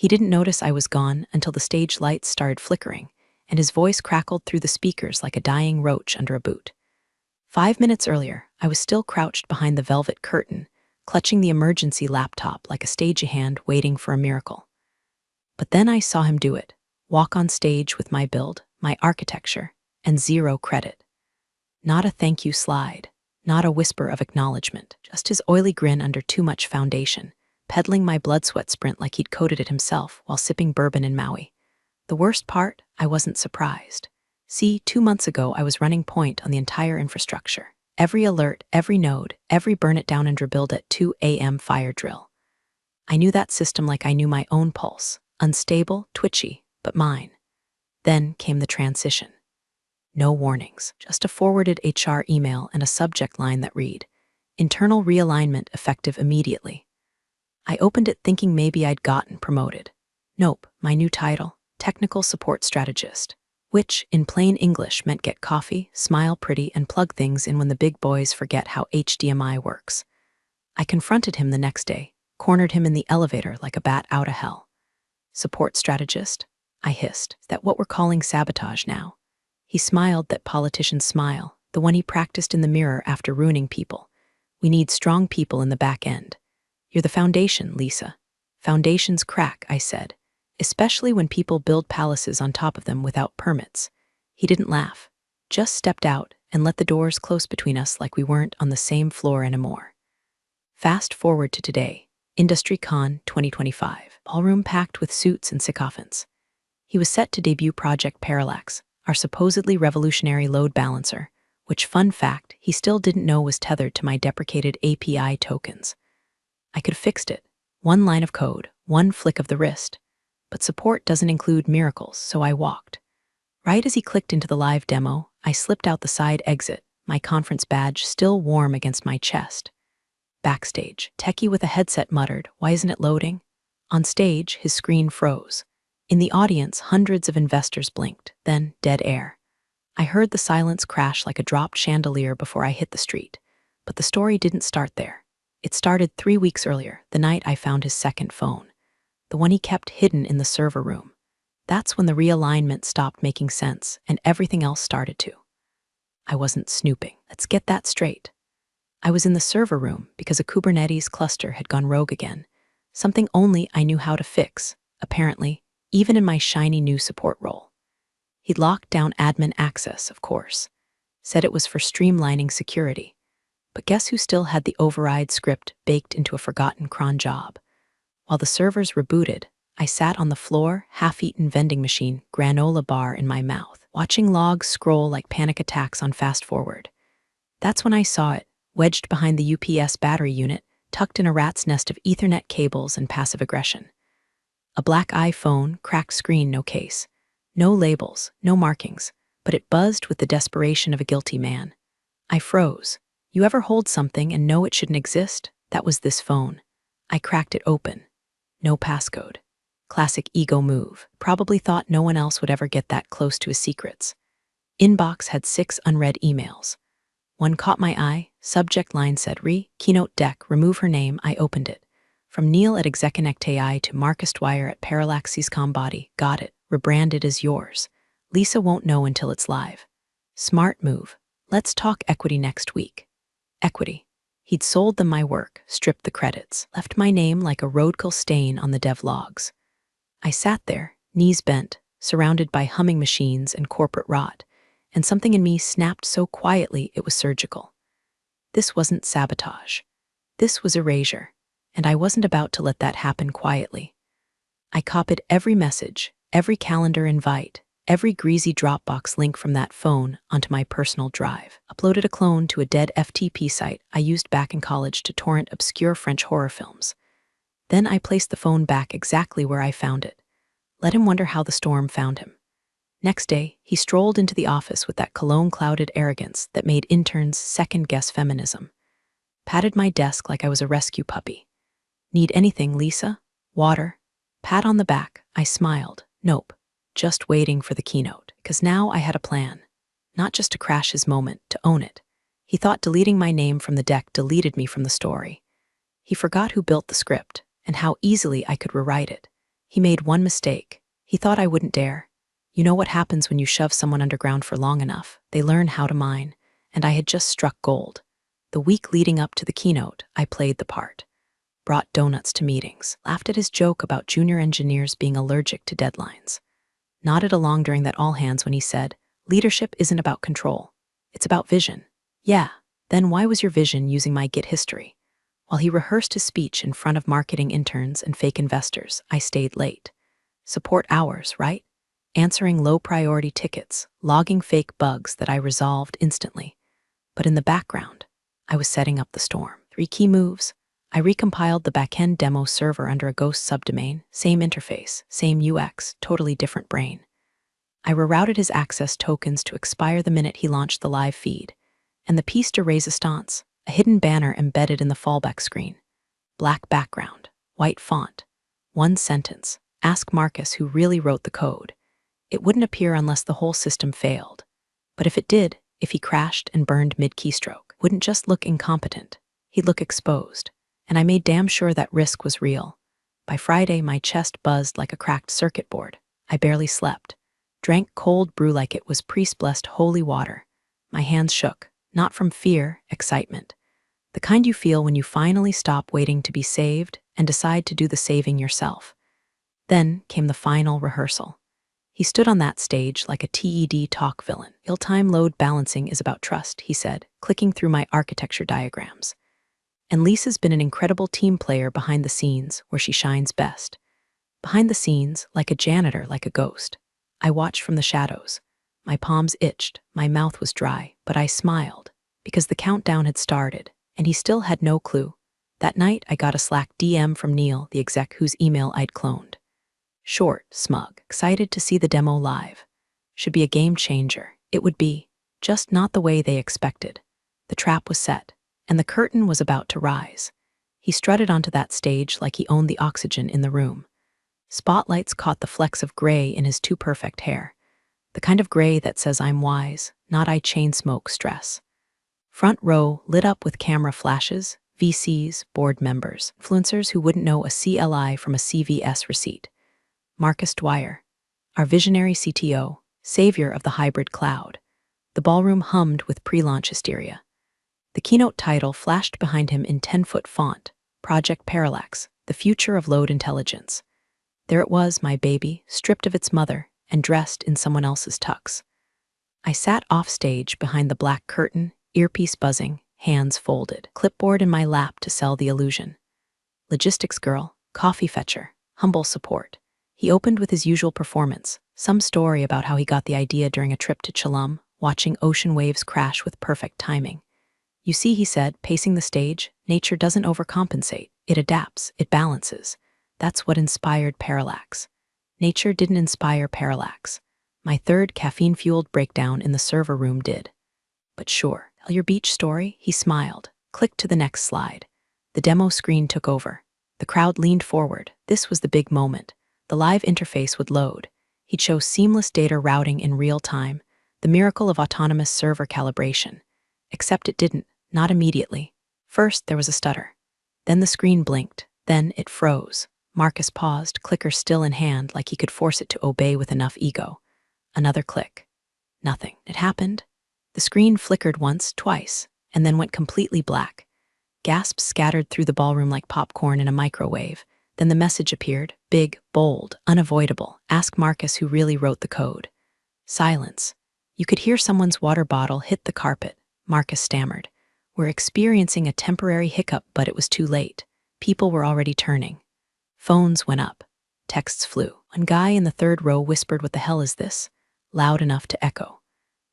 He didn't notice I was gone until the stage lights started flickering, and his voice crackled through the speakers like a dying roach under a boot. 5 minutes earlier, I was still crouched behind the velvet curtain, clutching the emergency laptop like a stagehand waiting for a miracle. But then I saw him do it, walk on stage with my build, my architecture, and zero credit. Not a thank you slide, not a whisper of acknowledgement, just his oily grin under too much foundation, peddling my blood sweat sprint like he'd coded it himself while sipping bourbon in Maui. The worst part, I wasn't surprised. See, 2 months ago I was running point on the entire infrastructure. Every alert, every node, every burn it down and rebuild at 2 a.m. fire drill. I knew that system like I knew my own pulse, unstable, twitchy, but mine. Then came the transition. No warnings, just a forwarded HR email and a subject line that read, "Internal realignment effective immediately." I opened it thinking maybe I'd gotten promoted. Nope, my new title, Technical Support Strategist, which, in plain English, meant get coffee, smile pretty, and plug things in when the big boys forget how HDMI works. I confronted him the next day, cornered him in the elevator like a bat out of hell. "Support strategist?" I hissed. "Is that what we're calling sabotage now?" He smiled that politicians smile, the one he practiced in the mirror after ruining people. "We need strong people in the back end." "You're the foundation, Lisa." "Foundations crack," I said, "especially when people build palaces on top of them without permits." He didn't laugh, just stepped out and let the doors close between us like we weren't on the same floor anymore. Fast forward to today, IndustryCon 2025, ballroom packed with suits and sycophants. He was set to debut Project Parallax, our supposedly revolutionary load balancer, which, fun fact, he still didn't know was tethered to my deprecated API tokens. I could have fixed it. One line of code, one flick of the wrist. But support doesn't include miracles, so I walked. Right as he clicked into the live demo, I slipped out the side exit, my conference badge still warm against my chest. Backstage, techie with a headset muttered, "Why isn't it loading?" On stage, his screen froze. In the audience, hundreds of investors blinked, then dead air. I heard the silence crash like a dropped chandelier before I hit the street. But the story didn't start there. It started 3 weeks earlier, the night I found his second phone. The one he kept hidden in the server room. That's when the realignment stopped making sense, and everything else started to. I wasn't snooping. Let's get that straight. I was in the server room because a Kubernetes cluster had gone rogue again. Something only I knew how to fix, apparently, even in my shiny new support role. He'd locked down admin access, of course. Said it was for streamlining security. But guess who still had the override script baked into a forgotten cron job? While the servers rebooted, I sat on the floor, half-eaten vending machine, granola bar in my mouth, watching logs scroll like panic attacks on fast forward. That's when I saw it, wedged behind the UPS battery unit, tucked in a rat's nest of Ethernet cables and passive aggression. A black iPhone, cracked screen, no case. No labels, no markings, but it buzzed with the desperation of a guilty man. I froze. You ever hold something and know it shouldn't exist? That was this phone. I cracked it open. No passcode. Classic ego move. Probably thought no one else would ever get that close to his secrets. Inbox had 6 unread emails. One caught my eye. Subject line said, Keynote deck, remove her name. I opened it. From Neil at Execonnect AI to Marcus Dwyer at Parallaxes.com body. Got it. Rebranded as yours. Lisa won't know until it's live. Smart move. Let's talk equity next week. Equity. He'd sold them my work, stripped the credits, left my name like a roadkill stain on the dev logs. I sat there, knees bent, surrounded by humming machines and corporate rot, and something in me snapped so quietly it was surgical. This wasn't sabotage. This was erasure, and I wasn't about to let that happen quietly. I copied every message, every calendar invite, every greasy Dropbox link from that phone onto my personal drive, uploaded a clone to a dead FTP site I used back in college to torrent obscure French horror films. Then I placed the phone back exactly where I found it. Let him wonder how the storm found him. Next day, he strolled into the office with that cologne-clouded arrogance that made interns second-guess feminism. Patted my desk like I was a rescue puppy. Need anything, Lisa? Water? Pat on the back, I smiled. Nope. Just waiting for the keynote, because now I had a plan. Not just to crash his moment, to own it. He thought deleting my name from the deck deleted me from the story. He forgot who built the script, and how easily I could rewrite it. He made one mistake. He thought I wouldn't dare. You know what happens when you shove someone underground for long enough? They learn how to mine, and I had just struck gold. The week leading up to the keynote, I played the part. Brought donuts to meetings, laughed at his joke about junior engineers being allergic to deadlines. Nodded along during that all-hands when he said, "Leadership isn't about control. It's about vision." Yeah, then why was your vision using my Git history? While he rehearsed his speech in front of marketing interns and fake investors, I stayed late. Support hours, right? Answering low-priority tickets, logging fake bugs that I resolved instantly. But in the background, I was setting up the storm. 3 key moves. I recompiled the backend demo server under a ghost subdomain, same interface, same UX, totally different brain. I rerouted his access tokens to expire the minute he launched the live feed, and the piece de resistance, a hidden banner embedded in the fallback screen. Black background, white font, one sentence, ask Marcus who really wrote the code. It wouldn't appear unless the whole system failed. But if it did, if he crashed and burned mid-keystroke, wouldn't just look incompetent, he'd look exposed. And I made damn sure that risk was real. By Friday, my chest buzzed like a cracked circuit board. I barely slept. Drank cold brew like it was priest-blessed holy water. My hands shook, not from fear, excitement. The kind you feel when you finally stop waiting to be saved and decide to do the saving yourself. Then came the final rehearsal. He stood on that stage like a TED talk villain. Real-time load balancing is about trust, he said, clicking through my architecture diagrams. And Lisa's been an incredible team player behind the scenes, where she shines best. Behind the scenes, like a janitor, like a ghost. I watched from the shadows. My palms itched, my mouth was dry, but I smiled, because the countdown had started, and he still had no clue. That night, I got a Slack DM from Neil, the exec whose email I'd cloned. Short, smug, excited to see the demo live. Should be a game changer. It would be, just not the way they expected. The trap was set, and the curtain was about to rise. He strutted onto that stage like he owned the oxygen in the room. Spotlights caught the flecks of gray in his too perfect hair. The kind of gray that says I'm wise, not I chain smoke stress. Front row lit up with camera flashes, VCs, board members, influencers who wouldn't know a CLI from a CVS receipt. Marcus Dwyer, our visionary CTO, savior of the hybrid cloud. The ballroom hummed with pre-launch hysteria. The keynote title flashed behind him in 10-foot font, Project Parallax, the future of load intelligence. There it was, my baby, stripped of its mother and dressed in someone else's tux. I sat off stage behind the black curtain, earpiece buzzing, hands folded, clipboard in my lap to sell the illusion. Logistics girl, coffee fetcher, humble support. He opened with his usual performance, some story about how he got the idea during a trip to Chilum, watching ocean waves crash with perfect timing. You see, he said, pacing the stage, nature doesn't overcompensate. It adapts, it balances. That's what inspired Parallax. Nature didn't inspire Parallax. My third caffeine-fueled breakdown in the server room did. But sure, tell your beach story, he smiled. Clicked to the next slide. The demo screen took over. The crowd leaned forward. This was the big moment. The live interface would load. He'd show seamless data routing in real time, the miracle of autonomous server calibration. Except it didn't, not immediately. First, there was a stutter. Then the screen blinked. Then it froze. Marcus paused, clicker still in hand, like he could force it to obey with enough ego. Another click. Nothing. It happened. The screen flickered once, twice, and then went completely black. Gasps scattered through the ballroom like popcorn in a microwave. Then the message appeared, big, bold, unavoidable. Ask Marcus who really wrote the code. Silence. You could hear someone's water bottle hit the carpet. Marcus stammered. We're experiencing a temporary hiccup, but it was too late. People were already turning. Phones went up. Texts flew. One guy in the third row whispered, "What the hell is this?" Loud enough to echo.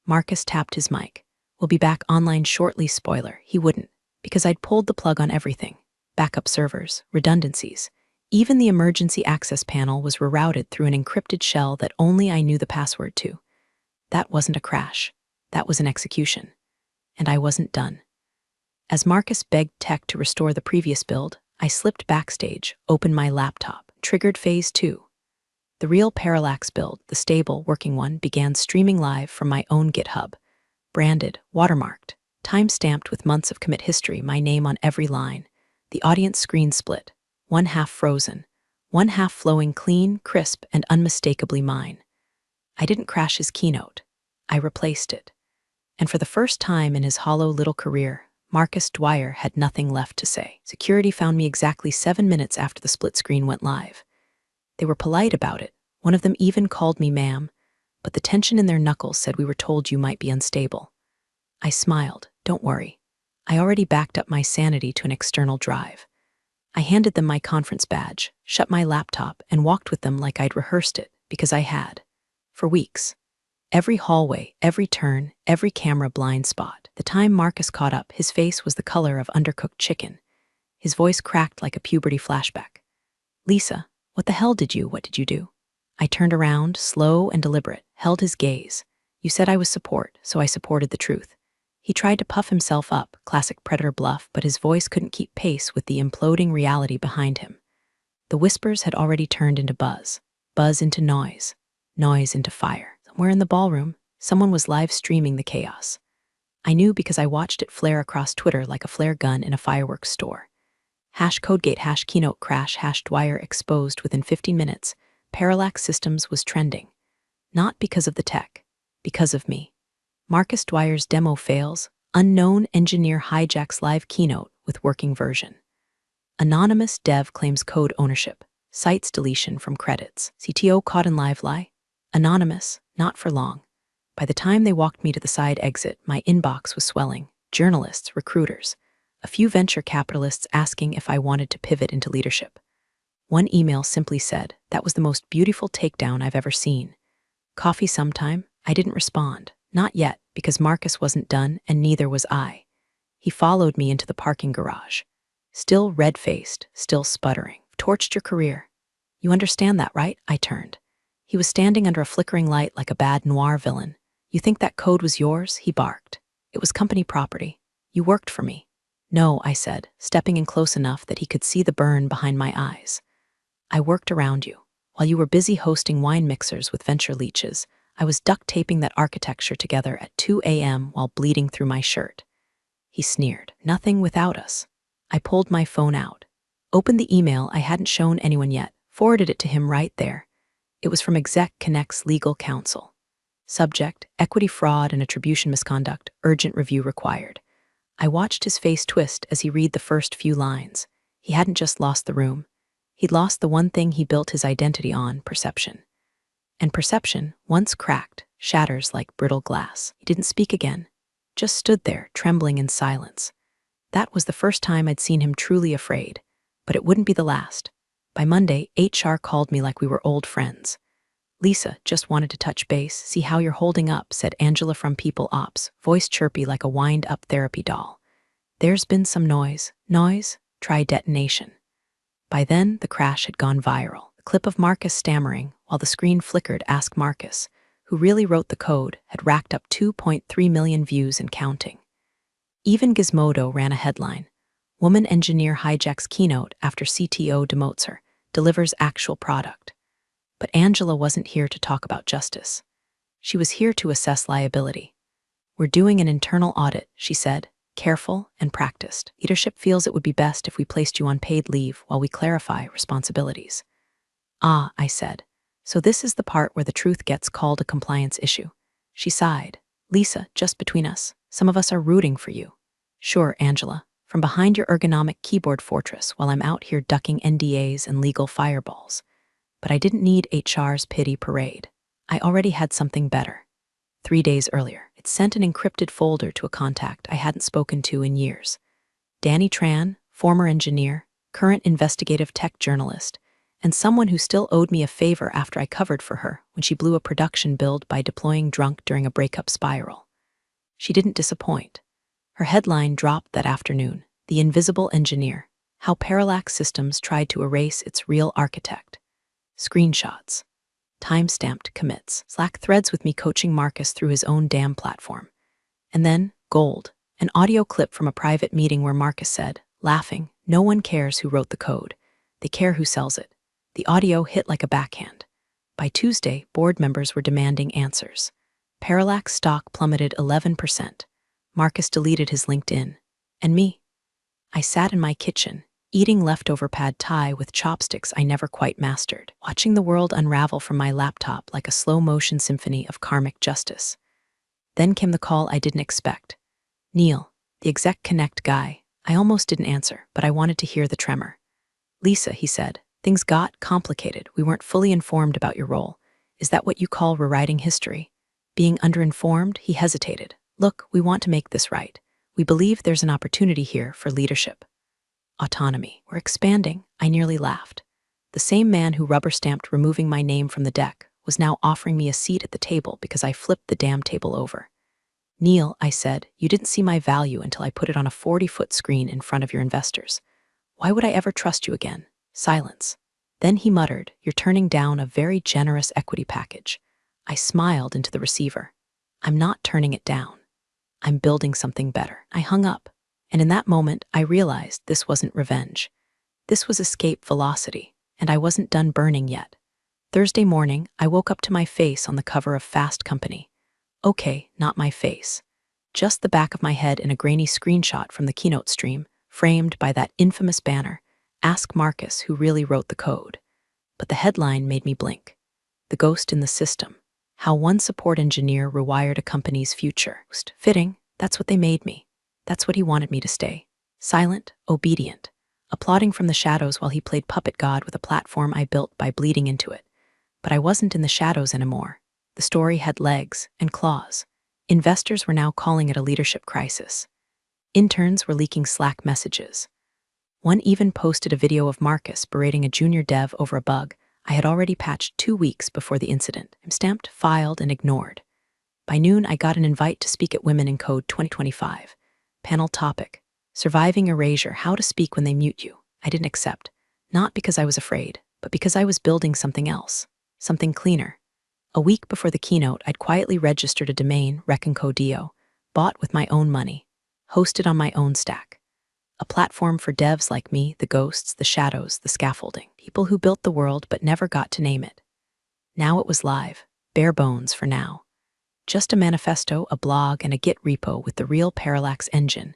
Marcus tapped his mic. "We'll be back online shortly," spoiler. He wouldn't, because I'd pulled the plug on everything. Backup servers, redundancies. Even the emergency access panel was rerouted through an encrypted shell that only I knew the password to. That wasn't a crash. That was an execution. And I wasn't done. As Marcus begged tech to restore the previous build, I slipped backstage, opened my laptop, triggered phase 2. The real Parallax build, the stable, working one, began streaming live from my own GitHub. Branded, watermarked, time-stamped with months of commit history, my name on every line. The audience screen split. One half frozen, one half flowing clean, crisp, and unmistakably mine. I didn't crash his keynote. I replaced it. And for the first time in his hollow little career, Marcus Dwyer had nothing left to say. Security found me exactly 7 minutes after the split screen went live. They were polite about it. One of them even called me ma'am, but the tension in their knuckles said we were told you might be unstable. I smiled. Don't worry. I already backed up my sanity to an external drive. I handed them my conference badge, shut my laptop, and walked with them like I'd rehearsed it, because I had. For weeks. Every hallway, every turn, every camera blind spot. The time Marcus caught up, his face was the color of undercooked chicken. His voice cracked like a puberty flashback. Lisa, what did you do? I turned around, slow and deliberate, held his gaze. You said I was support, so I supported the truth. He tried to puff himself up, classic predator bluff, but his voice couldn't keep pace with the imploding reality behind him. The whispers had already turned into buzz, buzz into noise, noise into fire. Somewhere in the ballroom, someone was live streaming the chaos. I knew because I watched it flare across Twitter like a flare gun in a fireworks store. #Codegate, #Keynote crash, #Dwyer exposed within 15 minutes. Parallax Systems was trending. Not because of the tech, because of me. Marcus Dwyer's demo fails. Unknown engineer hijacks live keynote with working version. Anonymous dev claims code ownership. Cites deletion from credits. CTO caught in live lie. Anonymous, not for long. By the time they walked me to the side exit, my inbox was swelling. Journalists, recruiters. A few venture capitalists asking if I wanted to pivot into leadership. One email simply said, "That was the most beautiful takedown I've ever seen. Coffee sometime?" I didn't respond. Not yet, because Marcus wasn't done and neither was I. He followed me into the parking garage. Still red-faced, still sputtering. "Torched your career. You understand that, right?" I turned. He was standing under a flickering light like a bad noir villain. "You think that code was yours?" he barked. "It was company property. You worked for me." "No," I said, stepping in close enough that he could see the burn behind my eyes. "I worked around you. While you were busy hosting wine mixers with venture leeches, I was duct taping that architecture together at 2 a.m. while bleeding through my shirt." He sneered. "Nothing without us." I pulled my phone out, opened the email I hadn't shown anyone yet, forwarded it to him right there. It was from Exec Connect's legal counsel. Subject, equity fraud and attribution misconduct, urgent review required. I watched his face twist as he read the first few lines. He hadn't just lost the room. He'd lost the one thing he built his identity on, perception. And perception, once cracked, shatters like brittle glass. He didn't speak again, just stood there, trembling in silence. That was the first time I'd seen him truly afraid, but it wouldn't be the last. By Monday, HR called me like we were old friends. "Lisa, just wanted to touch base, see how you're holding up," said Angela from People Ops, voice chirpy like a wind-up therapy doll. "There's been some noise. Noise? Try detonation." By then, the crash had gone viral. The clip of Marcus stammering, while the screen flickered, "Ask Marcus," who really wrote the code, had racked up 2.3 million views and counting. Even Gizmodo ran a headline. "Woman engineer hijacks keynote after CTO demotes her, delivers actual product." But Angela wasn't here to talk about justice. She was here to assess liability. "We're doing an internal audit," she said, careful and practiced. "Leadership feels it would be best if we placed you on paid leave while we clarify responsibilities." "Ah," I said. "So this is the part where the truth gets called a compliance issue." She sighed. "Lisa, just between us, some of us are rooting for you." "Sure, Angela, from behind your ergonomic keyboard fortress while I'm out here ducking NDAs and legal fireballs." But I didn't need HR's pity parade. I already had something better. 3 days earlier, it sent an encrypted folder to a contact I hadn't spoken to in years. Danny Tran, former engineer, current investigative tech journalist, and someone who still owed me a favor after I covered for her when she blew a production build by deploying drunk during a breakup spiral. She didn't disappoint. Her headline dropped that afternoon, "The Invisible Engineer, How Parallax Systems Tried to Erase Its Real Architect." Screenshots. Time-stamped commits. Slack threads with me coaching Marcus through his own damn platform. And then, gold, an audio clip from a private meeting where Marcus said, laughing, "No one cares who wrote the code. They care who sells it." The audio hit like a backhand. By Tuesday, board members were demanding answers. Parallax stock plummeted 11%. Marcus deleted his LinkedIn. And me? I sat in my kitchen, eating leftover pad thai with chopsticks I never quite mastered, watching the world unravel from my laptop like a slow-motion symphony of karmic justice. Then came the call I didn't expect. Neil, the Exec Connect guy. I almost didn't answer, but I wanted to hear the tremor. Lisa, he said, things got complicated. We weren't fully informed about your role. Is that what you call rewriting history? Being underinformed, he hesitated. Look, we want to make this right. We believe there's an opportunity here for leadership. Autonomy. We're expanding. I nearly laughed. The same man who rubber-stamped removing my name from the deck was now offering me a seat at the table because I flipped the damn table over. Neil, I said, you didn't see my value until I put it on a 40-foot screen in front of your investors. Why would I ever trust you again? Silence. Then he muttered, you're turning down a very generous equity package. I smiled into the receiver. I'm not turning it down. I'm building something better. I hung up, and in that moment, I realized this wasn't revenge. This was escape velocity, and I wasn't done burning yet. Thursday morning, I woke up to my face on the cover of Fast Company. Okay, not my face. Just the back of my head in a grainy screenshot from the Keynote stream, framed by that infamous banner, Ask Marcus who really wrote the code. But the headline made me blink. The ghost in the system. How one support engineer rewired a company's future. Fitting, that's what they made me. That's what he wanted me to stay. Silent, obedient, applauding from the shadows while he played puppet god with a platform I built by bleeding into it. But I wasn't in the shadows anymore. The story had legs and claws. Investors were now calling it a leadership crisis. Interns were leaking Slack messages. One even posted a video of Marcus berating a junior dev over a bug I had already patched 2 weeks before the incident. I'm stamped, filed, and ignored. By noon, I got an invite to speak at Women in Code 2025. Panel topic, Surviving Erasure, How to Speak When They Mute You. I didn't accept, not because I was afraid, but because I was building something else, something cleaner. A week before the keynote, I'd quietly registered a domain, Recon.co, bought with my own money, hosted on my own stack. A platform for devs like me, the ghosts, the shadows, the scaffolding, people who built the world but never got to name it. Now it was live, bare bones for now. Just a manifesto, a blog, and a Git repo with the real Parallax engine.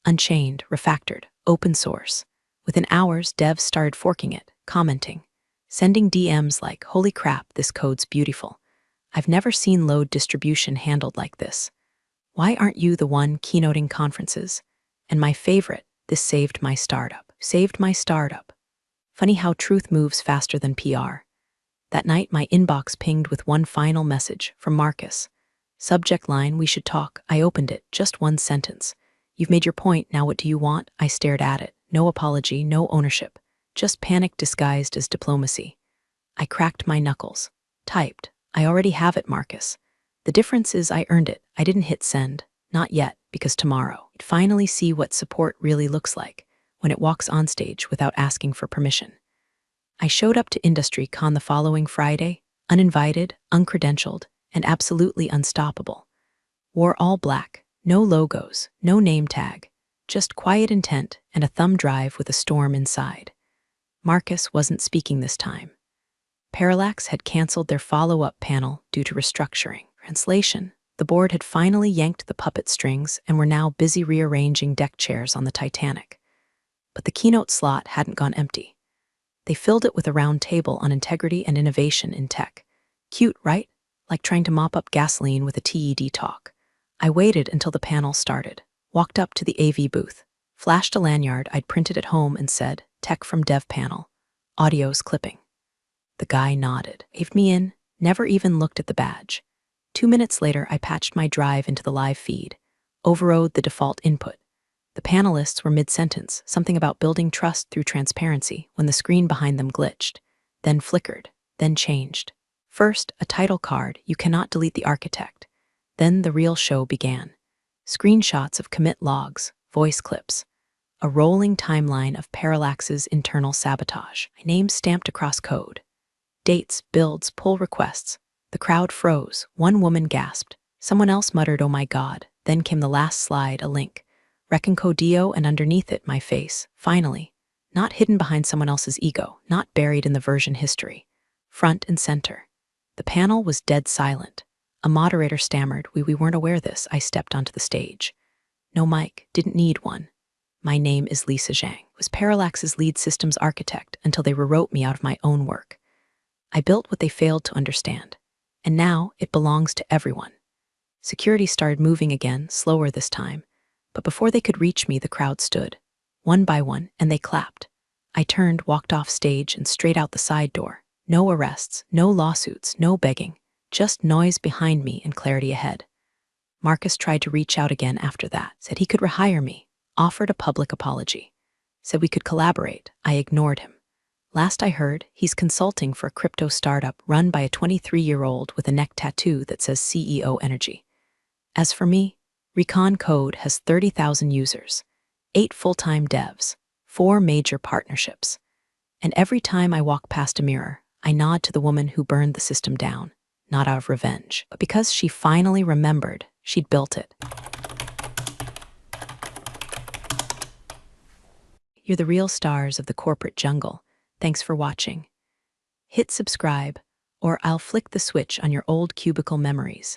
Unchained, refactored, open source. Within hours, devs started forking it, commenting, sending DMs like, holy crap, this code's beautiful. I've never seen load distribution handled like this. Why aren't you the one keynoting conferences? And my favorite, this saved my startup. Saved my startup. Funny how truth moves faster than PR. That night, my inbox pinged with one final message from Marcus. Subject line, we should talk. I opened it, just one sentence. You've made your point, now what do you want? I stared at it. No apology, no ownership. Just panic disguised as diplomacy. I cracked my knuckles. Typed, I already have it, Marcus. The difference is I earned it. I didn't hit send. Not yet, because tomorrow, I'd finally see what support really looks like when it walks on stage without asking for permission. I showed up to IndustryCon the following Friday, uninvited, uncredentialed, and absolutely unstoppable. Wore all black, no logos, no name tag, just quiet intent and a thumb drive with a storm inside. Marcus wasn't speaking this time. Parallax had canceled their follow-up panel due to restructuring. Translation, the board had finally yanked the puppet strings and were now busy rearranging deck chairs on the Titanic. But the keynote slot hadn't gone empty. They filled it with a round table on integrity and innovation in tech. Cute, right? Like trying to mop up gasoline with a TED talk. I waited until the panel started, walked up to the AV booth, flashed a lanyard I'd printed at home and said, Tech from Dev Panel. Audio's clipping. The guy nodded, waved me in, never even looked at the badge. 2 minutes later, I patched my drive into the live feed, overrode the default input. The panelists were mid-sentence, something about building trust through transparency, when the screen behind them glitched, then flickered, then changed. First, a title card, you cannot delete the architect. Then the real show began. Screenshots of commit logs, voice clips, a rolling timeline of Parallax's internal sabotage. My name stamped across code. Dates, builds, pull requests. The crowd froze. One woman gasped. Someone else muttered, oh my god. Then came the last slide, a link. Recon.co, and underneath it, my face. Finally. Not hidden behind someone else's ego, not buried in the version history. Front and center. The panel was dead silent. A moderator stammered, we weren't aware of this. I stepped onto the stage. No mic, didn't need one. My name is Lisa Zhang, was Parallax's lead systems architect until they rewrote me out of my own work. I built what they failed to understand, and now it belongs to everyone. Security started moving again, slower this time, but before they could reach me, the crowd stood, one by one, and they clapped. I turned, walked off stage, and straight out the side door. No arrests, no lawsuits, no begging, just noise behind me and clarity ahead. Marcus tried to reach out again after that, said he could rehire me, offered a public apology, said we could collaborate. I ignored him. Last I heard, he's consulting for a crypto startup run by a 23-year-old with a neck tattoo that says CEO Energy. As for me, Recon Code has 30,000 users, 8 full-time devs, 4 major partnerships. And every time I walk past a mirror, I nod to the woman who burned the system down, not out of revenge, but because she finally remembered she'd built it. You're the real stars of the corporate jungle. Thanks for watching. Hit subscribe, or I'll flick the switch on your old cubicle memories.